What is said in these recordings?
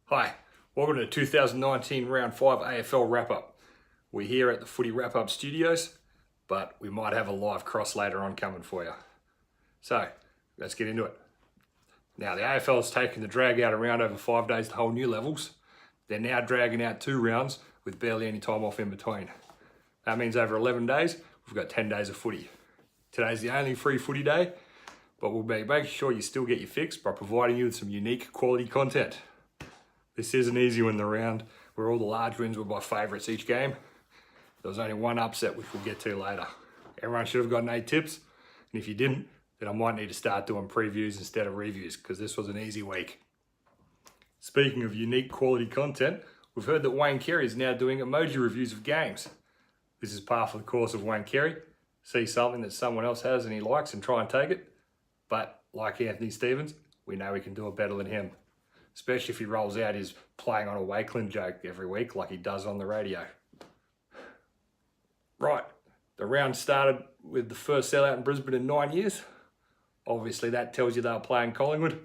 Hi, welcome to the 2019 Round 5 AFL Wrap Up. We're here at the Footy Wrap Up studios, but we might have a live cross later on coming for you. So, let's get into it. Now, the AFL has taken the drag out around over 5 days to whole new levels. They're now dragging out 2 rounds with barely any time off in between. That means over 11 days, we've got 10 days of footy. Today's the only free footy day, but we'll be making sure you still get your fix by providing you with some unique quality content. This is an easy one, the round where all the large wins were by favourites each game. There was only one upset, which we'll get to later. Everyone should have gotten 8 tips, and if you didn't, then I might need to start doing previews instead of reviews, because this was an easy week. Speaking of unique quality content, we've heard that Wayne Carey is now doing emoji reviews of games. This is par for the course of Wayne Carey. See something that someone else has and he likes and try and take it. But like Anthony Stevens, we know we can do it better than him. Especially if he rolls out his playing on a Wakeland joke every week like he does on the radio. Right, the round started with the first sellout in Brisbane in 9 years. Obviously that tells you they were playing Collingwood.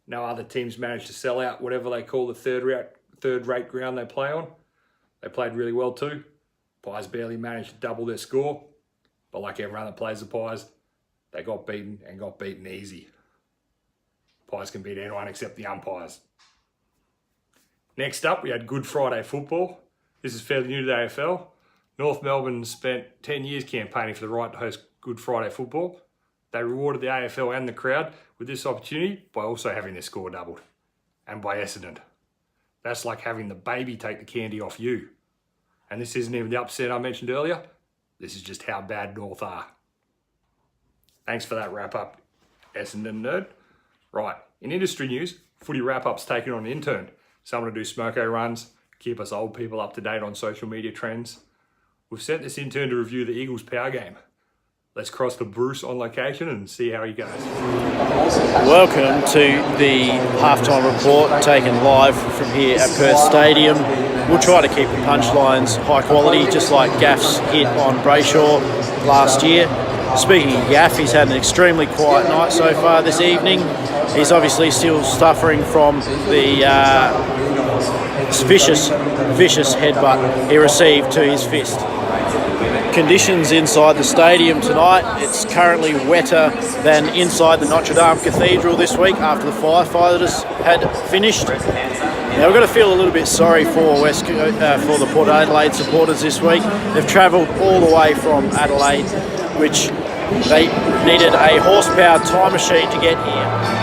No other teams managed to sell out whatever they call the third-rate ground they play on. They played really well too. Pies barely managed to double their score. But like everyone that plays the Pies, they got beaten and got beaten easy. Pies can beat anyone except the umpires. Next up, we had Good Friday football. This is fairly new to the AFL. North Melbourne spent 10 years campaigning for the right to host Good Friday football. They rewarded the AFL and the crowd with this opportunity by also having their score doubled. And by Essendon. That's like having the baby take the candy off you. And this isn't even the upset I mentioned earlier. This is just how bad North are. Thanks for that wrap up, Essendon nerd. Right, in industry news, Footy Wrap Up's taken on an intern. Someone to do smoko runs, keep us old people up to date on social media trends. We've sent this intern to review the Eagles' power game. Let's cross to Bruce on location and see how he goes. Welcome to the halftime report taken live from here at Perth Stadium. We'll try to keep the punchlines high quality, just like Gaff's hit on Brayshaw last year. Speaking of Gaff, he's had an extremely quiet night so far this evening. He's obviously still suffering from the vicious headbutt he received to his fist. Conditions inside the stadium tonight, it's currently wetter than inside the Notre Dame Cathedral this week after the firefighters had finished. Now we've got to feel a little bit sorry for for the Port Adelaide supporters this week. They've travelled all the way from Adelaide, which they needed a horsepower time machine to get here.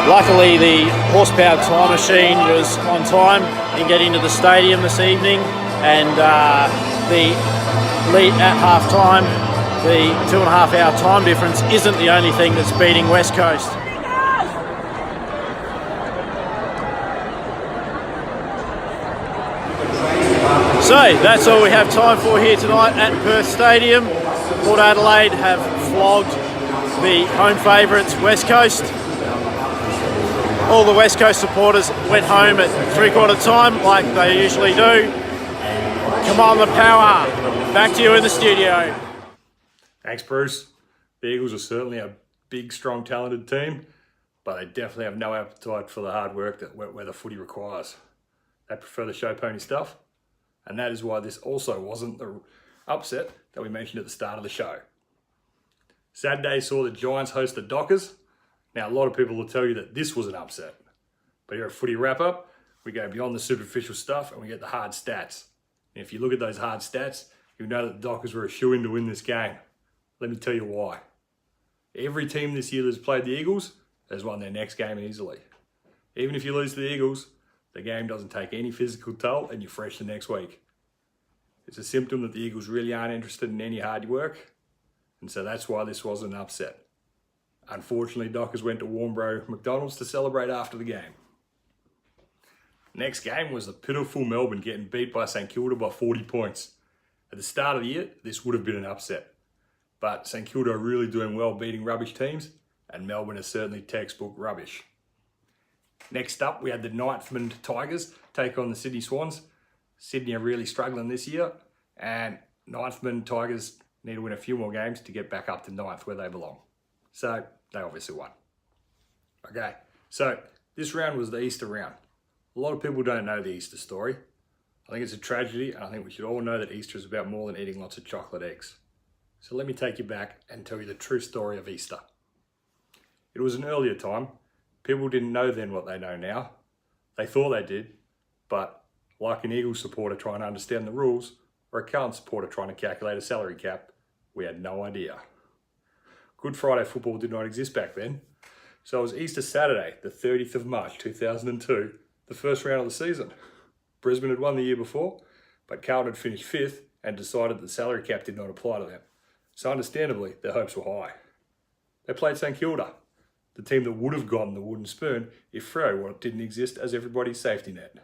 Luckily, the horsepower time machine was on time in getting to the stadium this evening, and the lead at half time, the 2.5 hour time difference isn't the only thing that's beating West Coast. So that's all we have time for here tonight at Perth Stadium. Port Adelaide have flogged the home favourites West Coast. All the West Coast supporters went home at 3/4 time like they usually do. Come on, the power. Back to you in the studio. Thanks, Bruce. The Eagles are certainly a big, strong, talented team, but they definitely have no appetite for the hard work that wet weather footy requires. They prefer the show pony stuff, and that is why this also wasn't the upset that we mentioned at the start of the show. Saturday saw the Giants host the Dockers. Now, a lot of people will tell you that this was an upset, but here at Footy Wrap Up, we go beyond the superficial stuff and we get the hard stats. And if you look at those hard stats, you know that the Dockers were a shoo-in to win this game. Let me tell you why. Every team this year that's played the Eagles has won their next game easily. Even if you lose to the Eagles, the game doesn't take any physical toll and you're fresh the next week. It's a symptom that the Eagles really aren't interested in any hard work, and so that's why this was an upset. Unfortunately, Dockers went to Warnbro McDonald's to celebrate after the game. Next game was the pitiful Melbourne getting beat by St Kilda by 40 points. At the start of the year, this would have been an upset. But St Kilda are really doing well beating rubbish teams, and Melbourne is certainly textbook rubbish. Next up, we had the Ninthman Tigers take on the Sydney Swans. Sydney are really struggling this year, and Ninthman Tigers need to win a few more games to get back up to ninth where they belong. So, they obviously won. Okay, so this round was the Easter round. A lot of people don't know the Easter story. I think it's a tragedy, and I think we should all know that Easter is about more than eating lots of chocolate eggs. So let me take you back and tell you the true story of Easter. It was an earlier time. People didn't know then what they know now. They thought they did, but like an Eagles supporter trying to understand the rules, or a Carlton supporter trying to calculate a salary cap, we had no idea. Good Friday football did not exist back then. So it was Easter Saturday, the 30th of March 2002, the first round of the season. Brisbane had won the year before, but Carlton had finished 5th and decided the salary cap did not apply to them. So understandably, their hopes were high. They played St Kilda, the team that would have gotten the wooden spoon if Freo didn't exist as everybody's safety net.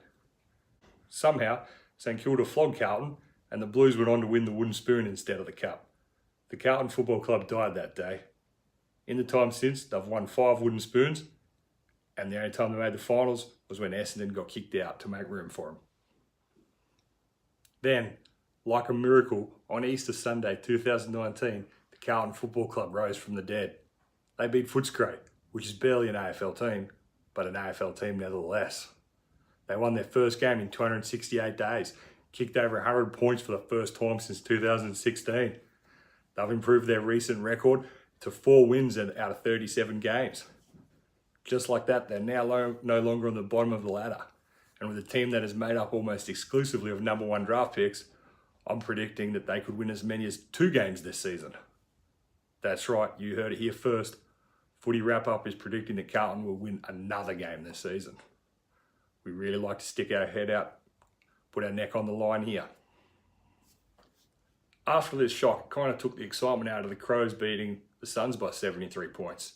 Somehow, St Kilda flogged Carlton, and the Blues went on to win the wooden spoon instead of the cup. The Carlton Football Club died that day. In the time since, they've won 5 wooden spoons, and the only time they made the finals was when Essendon got kicked out to make room for them. Then, like a miracle, on Easter Sunday 2019, the Carlton Football Club rose from the dead. They beat Footscray, which is barely an AFL team, but an AFL team nevertheless. They won their first game in 268 days, kicked over 100 points for the first time since 2016. They've improved their recent record to 4 wins out of 37 games. Just like that, they're now no longer on the bottom of the ladder. And with a team that is made up almost exclusively of number 1 draft picks, I'm predicting that they could win as many as 2 games this season. That's right, you heard it here first. Footy Wrap Up is predicting that Carlton will win another game this season. We really like to stick our head out, put our neck on the line here. After this shock, it kind of took the excitement out of the Crows beating the Suns by 73 points.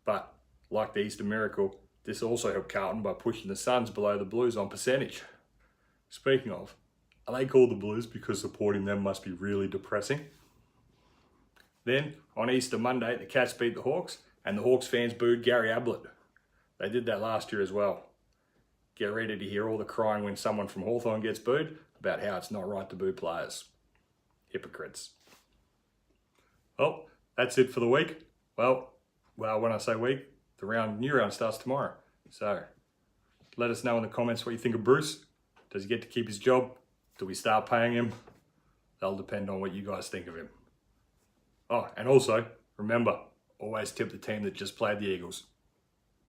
But, like the Easter miracle, this also helped Carlton by pushing the Suns below the Blues on percentage. Speaking of, are they called the Blues because supporting them must be really depressing? Then, on Easter Monday, the Cats beat the Hawks, and the Hawks fans booed Gary Ablett. They did that last year as well. Get ready to hear all the crying when someone from Hawthorn gets booed about how it's not right to boo players. Hypocrites. Well, that's it for the week. Well, when I say week, the new round starts tomorrow. So, let us know in the comments what you think of Bruce. Does he get to keep his job? Do we start paying him? That'll depend on what you guys think of him. Oh, and also, remember, always tip the team that just played the Eagles.